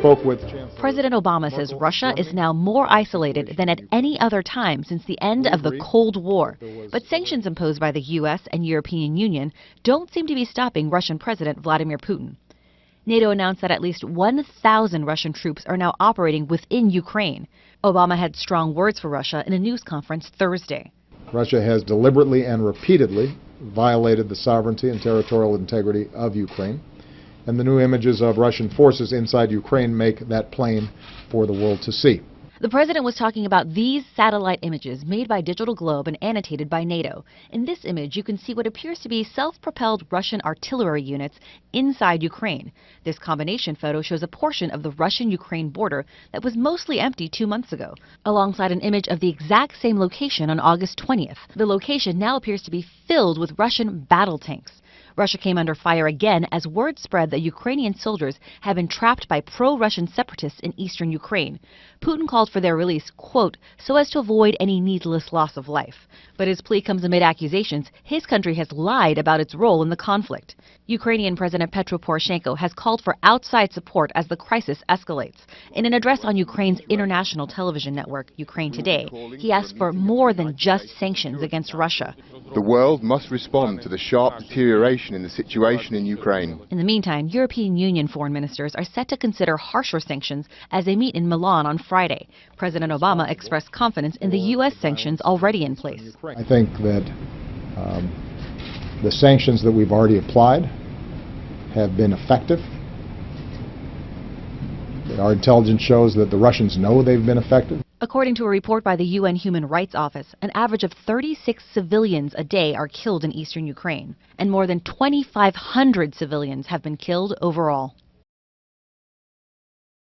spoke with President Obama says Russia is now more isolated than at any other time since the end of the Cold War. But sanctions imposed by the U.S. and European Union don't seem to be stopping Russian President Vladimir Putin. NATO announced that at least 1,000 Russian troops are now operating within Ukraine. Obama had strong words for Russia in a news conference Thursday. Russia has deliberately and repeatedly violated the sovereignty and territorial integrity of Ukraine, and the new images of Russian forces inside Ukraine make that plain for the world to see. The president was talking about these satellite images made by Digital Globe and annotated by NATO. In this image, you can see what appears to be self-propelled Russian artillery units inside Ukraine. This combination photo shows a portion of the Russian-Ukraine border that was mostly empty 2 months ago, alongside an image of the exact same location on August 20th. The location now appears to be filled with Russian battle tanks. Russia came under fire again as word spread that Ukrainian soldiers have been trapped by pro-Russian separatists in eastern Ukraine. Putin called for their release, quote, so as to avoid any needless loss of life. But his plea comes amid accusations his country has lied about its role in the conflict. Ukrainian President Petro Poroshenko has called for outside support as the crisis escalates. In an address on Ukraine's international television network, Ukraine Today, he asked for more than just sanctions against Russia. The world must respond to the sharp deterioration in the situation in Ukraine. In the meantime, European Union foreign ministers are set to consider harsher sanctions as they meet in Milan on Friday. President Obama expressed confidence in the U.S. sanctions already in place. I think that the sanctions that we've already applied have been effective. Our intelligence shows that the Russians know they've been effective. According to a report by the UN Human Rights Office, an average of 36 civilians a day are killed in eastern Ukraine, and more than 2,500 civilians have been killed overall.